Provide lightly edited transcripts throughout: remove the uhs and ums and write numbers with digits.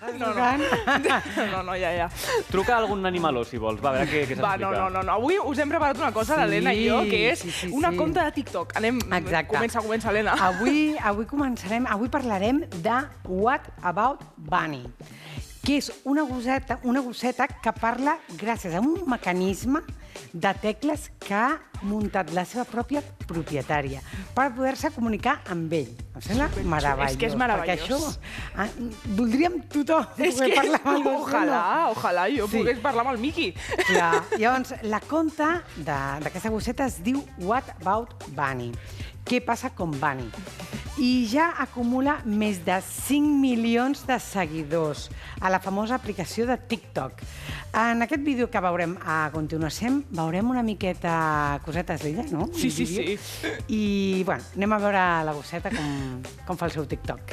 No, ja. Truca a algun animaló, si vols. Va, a veure què s'explica. No. Avui us hem preparat una cosa, l'Helena i jo, que és una conta de TikTok. Anem, comença, Helena. Avui començarem, avui parlarem de What About Bunny, que és una gosseta que parla gràcies a un mecanisme de tecles que ha muntat la seva pròpia propietària per poder-se comunicar amb ell. Em sembla meravellós. És que és meravellós. Perquè això voldríem tothom poder parlar amb el gos. Ojalà jo pogués parlar amb el Miqui. Clar, llavors, la conta d'aquesta gosseta es diu What About Bunny? Què passa con Bunny? I ja acumula més de 5 milions de seguidors a la famosa aplicació de TikTok. En aquest vídeo que veurem a continuació, veurem una miqueta cosetes d'ella, no? Sí. I, bueno, anem a veure la gosseta com fa el seu TikTok.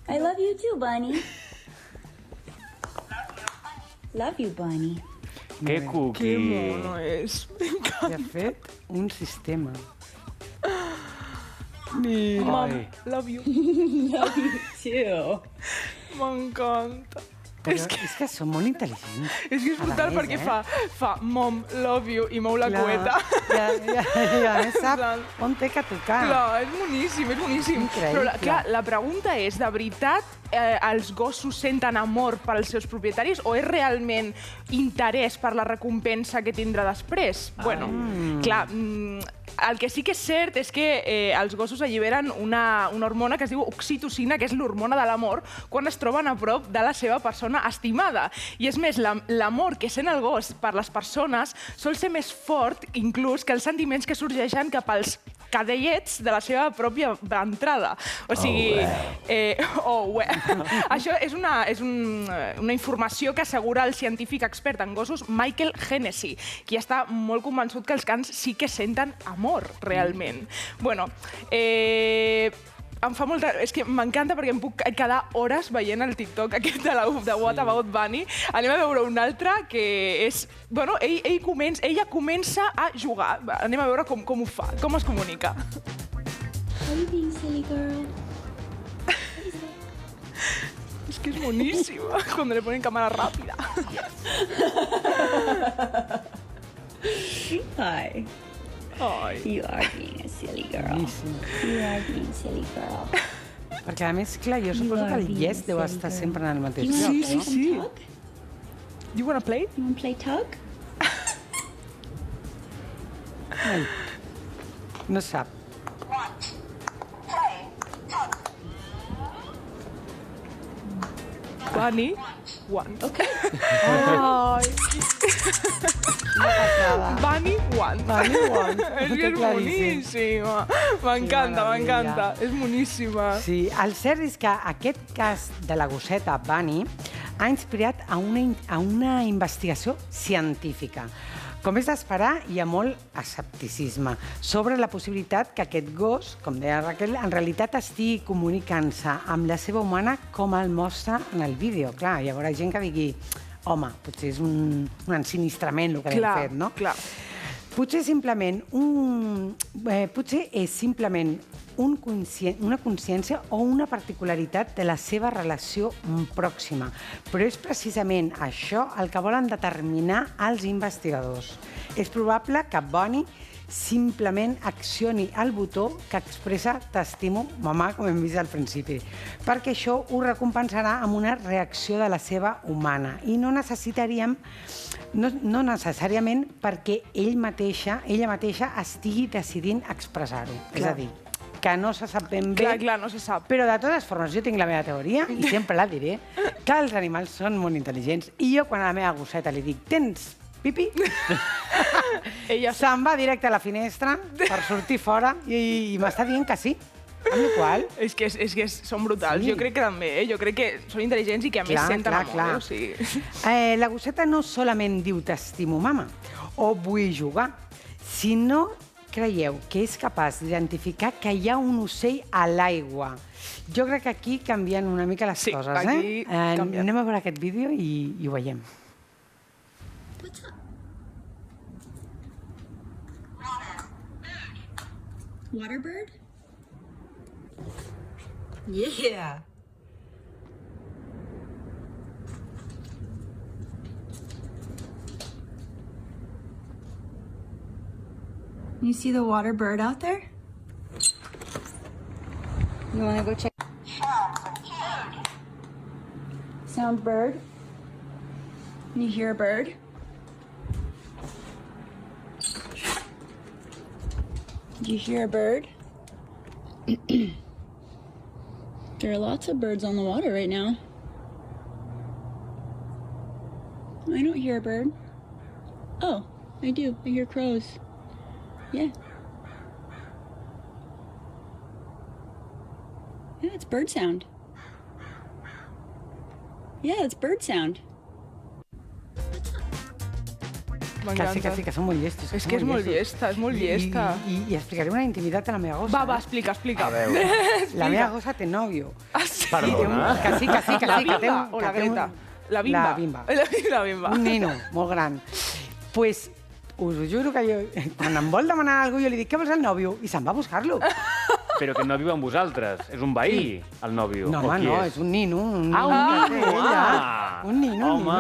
I love you too, Bunny. Love you, Bunny. Que cuqui. Que mono és. I ha fet un sistema. Mom, love you. Love you too. M'encanta. Però és que són molt intel·ligents. És que és brutal perquè fa mom, love you i mou la cueta. Ja sap on té que tocar. Clar, és boníssim. Increïble. Però clar, la pregunta és, de veritat, els gossos senten amor per als seus propietaris o és realment interès per la recompensa que tindrà després? Bueno, clar, el que sí que és cert és que els gossos alliberen una hormona que es diu oxitocina, que és l'hormona de l'amor, quan es troben a prop de la seva persona estimada. I és més, l'amor que sent el gos per les persones sol ser més fort, inclús, que els sentiments que sorgeixen cap als cadellets de la seva pròpia entrada. O sigui... Això és una informació que assegura el científic expert en gossos Michael Hennessy, qui està molt convençut que els cans sí que senten amor, realment. Bueno, em fa molta... És que m'encanta perquè em puc quedar hores veient el TikTok aquest de What About Bunny. Anem a veure un altre que és... Bueno, ella comença a jugar. Anem a veure com ho fa, com es comunica. How are you being, silly girl? Es que es buenísimo cuando le ponen cámara rápida. Hi. Ai. You are being a silly girl. You are being silly girl. Perquè, a més, clar, jo suposo que el yes deu estar sempre en el mateix You lloc, want to play no? some tug? You wanna play? You want to play tug? Ai, no sap. Bunny, one. Okay. Ai! Bunny, one. Bunny, one. És que és boníssima. M'encanta. És boníssima. Sí, el cert és que aquest cas de la gosseta Bunny ha inspirat a una investigació científica. Com és d'esperar, hi ha molt escepticisme sobre la possibilitat que aquest gos, com deia Raquel, en realitat estigui comunicant-se amb la seva humana com el mostra en el vídeo. Clar, hi haurà gent que digui, home, potser és un ensinistrament el que l'hem fet, no? Clar. Potser és simplement una consciència o una particularitat de la seva relació pròxima. Però és precisament això el que volen determinar els investigadors. És probable que Bunny simplement accioni el botó que expressa «T'estimo, mamà», com hem vist al principi, perquè això ho recompensarà amb una reacció de la seva humana i no necessàriament perquè ella mateixa estigui decidint expressar-ho. És a dir, que no se sap ben bé. Clar, no se sap. Però de totes formes, jo tinc la meva teoria, i sempre la diré, que els animals són molt intel·ligents. I jo, quan a la meva gosseta li dic, tens pipi? Ella se'n va directe a la finestra per sortir fora i m'està dient que sí. Amb la qual... És que són brutals. Jo crec que també, jo crec que són intel·ligents i que a més senten amor. La gosseta no solament diu «t'estimo, mama» o «vull jugar», sinó creieu que és capaç d'identificar que hi ha un ocell a l'aigua. Jo crec que aquí canvien una mica les coses, eh? Sí, aquí canvien. Anem a veure aquest vídeo i ho veiem. What's up? Waterbird? Yeah. You see the water bird out there? You want to go check? Sound bird? You hear a bird? Do you hear a bird? There are lots of birds on the water right now. I don't hear a bird. Oh, I do. I hear crows. Yeah. Yeah, it's bird sound. Yeah, it's bird sound. Que sí, que són molt llestos. És que és molt llesta, és molt llesta. I explicaré una intimitat de la meva gossa. Va, explica. A veure. La meva gossa té nòvio. Ah, sí? Perdona. Que sí. La Bimba o la Greta? La Bimba. La Bimba. Un nino molt gran. Pues us ho juro que jo, quan em vol demanar alguna cosa, jo li dic que vols el nòvio i se'n va a buscar-lo. Però que no viu amb vosaltres. És un veí, el nòvio. No, home, no, és un nino. Un nino. Home,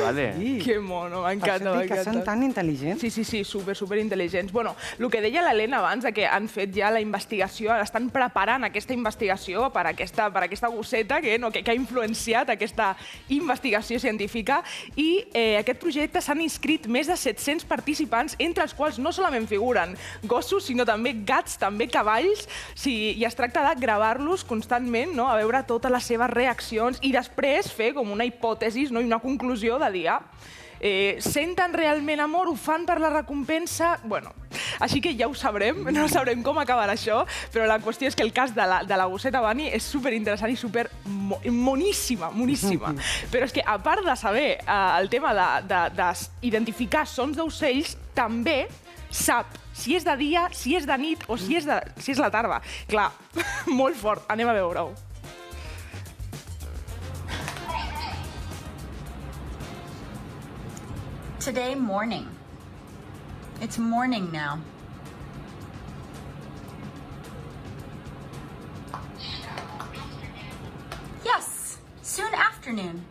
vale. Sí. Que mono, m'encanta, Per això dic que són tan intel·ligents. Sí, super intel·ligents. Bueno, el que deia l'Helena abans, que han fet ja la investigació, estan preparant aquesta investigació per aquesta gosseta que ha influenciat aquesta investigació científica i aquest projecte s'han inscrit més de 700 participants, entre els quals no solament figuren gossos, sinó també gats, també cavalls. Sí, i es tracta de gravar-los constantment, a veure totes les seves reaccions i després fer com una hipòtesi i una conclusió de dir, senten realment amor, ho fan per la recompensa? Bueno, així que ja ho sabrem, no sabrem com acabarà això, però la qüestió és que el cas de la gosseta Bunny és superinteressant i moníssima. Però és que, a part de saber el tema d'identificar sons d'ocells, també sap si és de dia, si és de nit o si és la tarda. Clar, molt fort. Anem a veure-ho. Today morning. It's morning now. Yes, soon afternoon.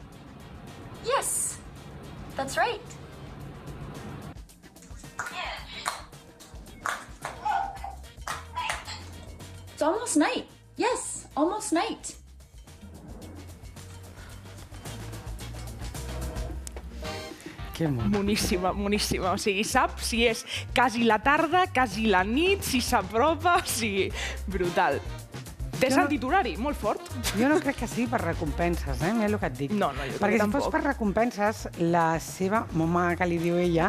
Yes, that's right. It's almost night. Yes, almost night. Que mono. Moníssima. O sigui, sap si és quasi la tarda, quasi la nit, si s'apropa, o sigui, brutal. Té sentit horari, molt fort. Jo no crec que sigui per recompenses, mira el que et dic. No, jo perquè tampoc. si fos per recompenses, la seva mama, que li diu ella,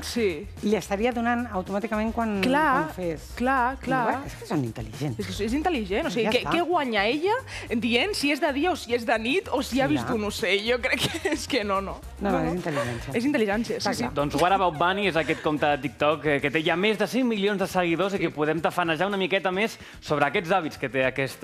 li estaria donant automàticament quan fes. Clar. És que són intel·ligents. És intel·ligent, o sigui, què guanya ella dient si és de dia o si és de nit o si ha vist un ocell? Jo crec que és que no. No, és intel·ligència. És intel·ligència, sí. Doncs What About Bunny és aquest compte de TikTok que té ja més de 5 milions de seguidors i que podem tafanejar una miqueta més sobre aquests hàbits que té aquest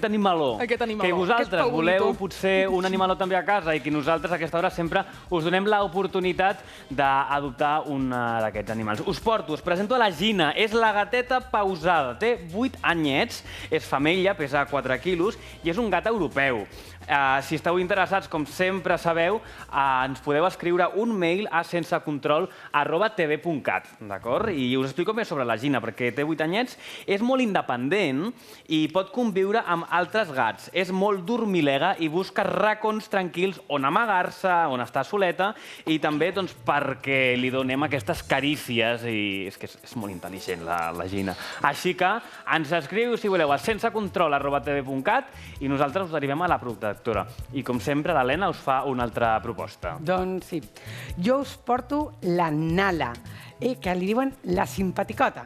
animaló. Que vosaltres voleu potser un animaló també a casa i que nosaltres a aquesta hora sempre us donem l'oportunitat d'adoptar un d'aquests animals. Us presento a la Gina. És la gateta pausada. Té 8 anyets, és femella, pesa 4 quilos i és un gat europeu. Si esteu interessats, com sempre sabeu, ens podeu escriure un mail a sensecontrol@tv.cat, d'acord? I us explico més sobre la Gina, perquè té 8 anyets, és molt independent i pot conviure amb altres gats. És molt dormilega i busca racons tranquils on amagar-se, on estar soleta, i també perquè li donem aquestes carícies, i és que és molt intel·ligent, la Gina. Així que ens escriu, si voleu, a sensecontrol@tv.cat i nosaltres us arribem a la productora. I, com sempre, l'Helena us fa una altra proposta. Doncs sí. Jo us porto la Nala, que li diuen la simpaticota.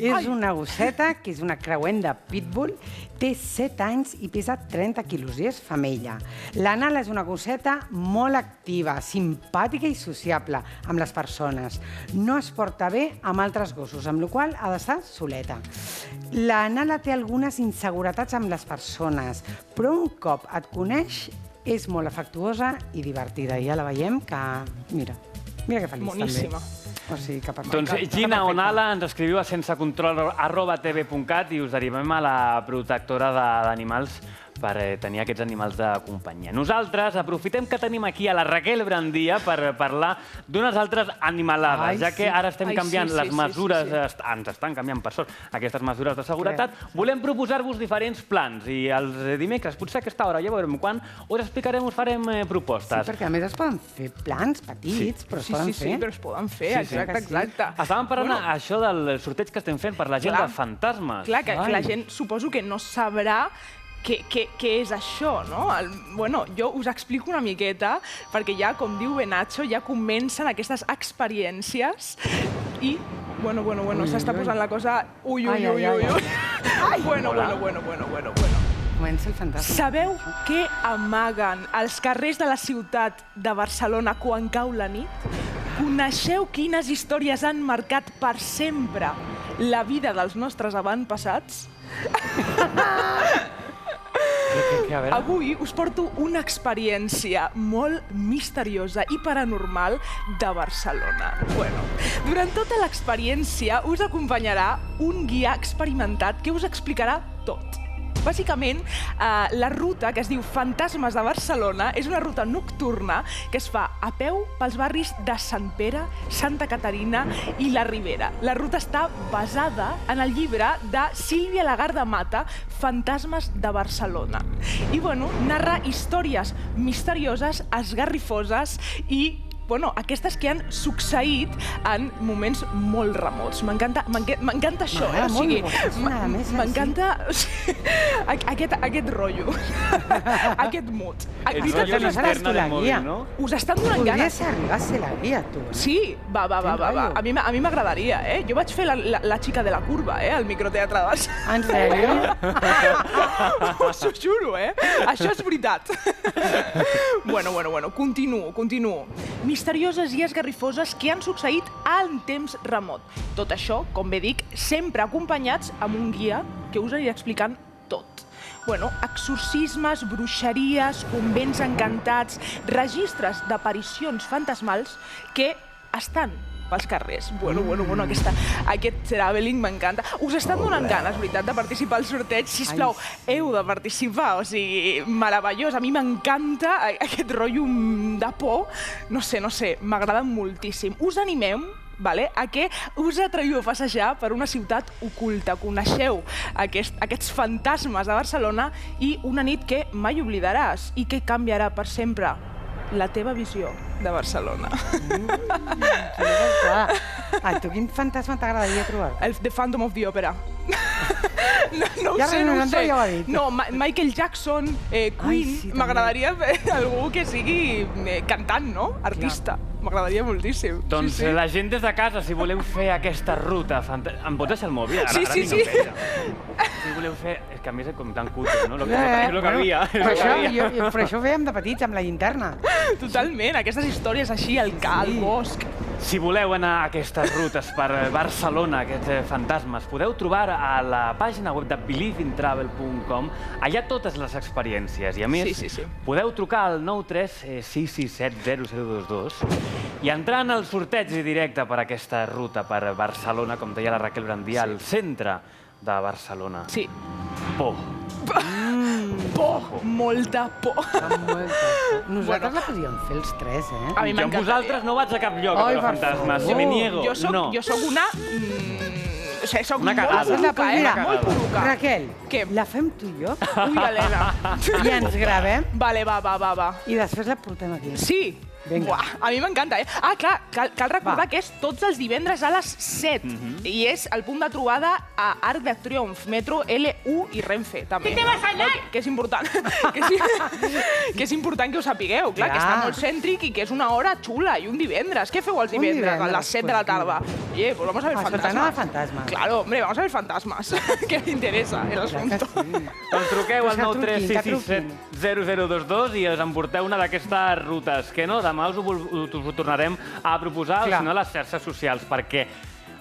És una gosseta que és una creuent de pitbull, té 7 anys i pesa 30 quilos i és femella. La Nala és una gosseta molt activa, simpàtica i sociable amb les persones. No es porta bé amb altres gossos, amb la qual cosa ha d'estar soleta. La Nala té algunes inseguretats amb les persones, però un cop et coneix és molt afectuosa i divertida. I ja la veiem que, mira que feliç també. Moníssima. Doncs Gina o Nala, ens escriviu a sensecontrol@tv.cat i us derivem a la protectora d'animals per tenir aquests animals de companyia. Nosaltres aprofitem que tenim aquí a la Raquel Brandia per parlar d'unes altres animalades, ja que ara estem canviant les mesures, ens estan canviant, per sort, aquestes mesures de seguretat. Volem proposar-vos diferents plans i els dimecres, potser a aquesta hora, ja veurem quan, us explicarem, us farem propostes. Sí, perquè a més es poden fer plans petits, però es poden fer. Sí, però es poden fer, exacte. Estàvem parlant això del sorteig que estem fent per la gent de fantasmes. Clar, que la gent suposo que no sabrà què és això, no? Bueno, jo us explico una miqueta, perquè ja, com diu Benacho, ja comencen aquestes experiències i, bueno, s'està posant la cosa... Ui. Bueno. Comença el fantasma. Sabeu què amaguen als carrers de la ciutat de Barcelona quan cau la nit? Coneixeu quines històries han marcat per sempre la vida dels nostres avantpassats? Avui us porto una experiència molt misteriosa i paranormal de Barcelona. Durant tota l'experiència us acompanyarà un guia experimentat que us explicarà tot. Bàsicament, la ruta, que es diu Fantasmes de Barcelona, és una ruta nocturna que es fa a peu pels barris de Sant Pere, Santa Caterina i la Ribera. La ruta està basada en el llibre de Sílvia Lagarde Mata, Fantasmes de Barcelona. I, narra històries misterioses, esgarrifoses i aquestes que han succeït en moments molt remots. M'encanta això, m'encanta aquest rotllo, aquest mood. Ets rotllo linterna de mòbil, no? Us estan donant ganes. Podries arribar a ser la guia, tu. Sí, va. A mi m'agradaria, eh? Jo vaig fer la xica de la curva, al microteatre de Barcelona. En sèrio? Us ho juro, eh? Això és veritat. Bueno, continuo. Misterioses i esgarrifoses que han succeït en temps remot. Tot això, com bé dic, sempre acompanyats amb un guia que us anirà explicant tot. Exorcismes, bruixeries, convents encantats, registres d'aparicions fantasmals que estan pels carrers. Aquest travelling m'encanta. Us estan donant ganes, veritat, de participar al sorteig? Sisplau, heu de participar, o sigui, meravellós. A mi m'encanta aquest rotllo de por. No sé, m'agrada moltíssim. Us animem a que us atreviu a passejar per una ciutat oculta. Coneixeu aquests fantasmes de Barcelona i una nit que mai oblidaràs i que canviarà per sempre la teva visió de Barcelona. A tu quin fantasma t'agradaria trobar? El The Phantom of the Opera. No ho sé. No, Michael Jackson, Queen, m'agradaria algú que sigui cantant, no? Artista. M'agradaria moltíssim. Doncs la gent des de casa, si voleu fer aquesta ruta... Em pots deixar el mòbil? Sí. Si voleu fer... És que a més és com tan cutre, no? És el que havia. Però això ho fèiem de petits, amb la llinterna. Totalment, aquestes històries així, al bosc. Si voleu anar a aquestes rutes per Barcelona, aquests fantasmes, podeu trobar a la pàgina web de believintravel.com allà totes les experiències. I a més, podeu trucar al 93 667 0022 i entrar en el sorteig directe per aquesta ruta per Barcelona, com deia la Raquel Brandia, al centre de Barcelona. Sí. Por. Por, molta por. Nosaltres la podíem fer els tres, eh? Jo amb vosaltres no vaig a cap lloc a veure fantasmes, me niego. Jo soc una... O sigui, soc molt poruca, molt poruca. Raquel, la fem tu i jo? Ui, Helena. I ens gravem. Vale, va. I després la portem aquí. Sí. A mi m'encanta, eh? Ah, clar, cal recordar que és tots els divendres a les 7. I és el punt de trobada a Arc de Triomf, Metro, L1 i Renfe, també. Que te vas allà! Que és important. Que és important que ho sapigueu, clar, que està molt cèntric i que és una hora xula, i un divendres. Què feu els divendres a les 7 de la tarda? Oye, pues vamos a ver fantasmas. Claro, hombre, vamos a ver fantasmas. Que me interesa el asunto. Doncs truqueu al 93 667 0022 i us emporteu una d'aquestes rutes, que no, demà us ho tornarem a proposar, o si no, a les xarxes socials, perquè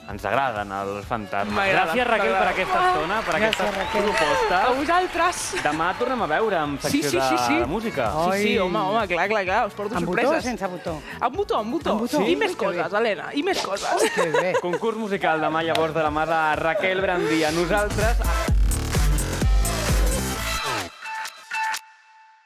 ens agraden els fantasmes. Gràcies, Raquel, per aquesta estona, per aquesta proposta. A vosaltres. Demà tornem a veure amb secció de música. Sí, home, clar, us porto sorpreses. Amb botó o sense botó? Amb botó. I més coses, Helena, i més coses. Que bé. Concurs musical demà, llavors, de la mà de Raquel Brandia. Nosaltres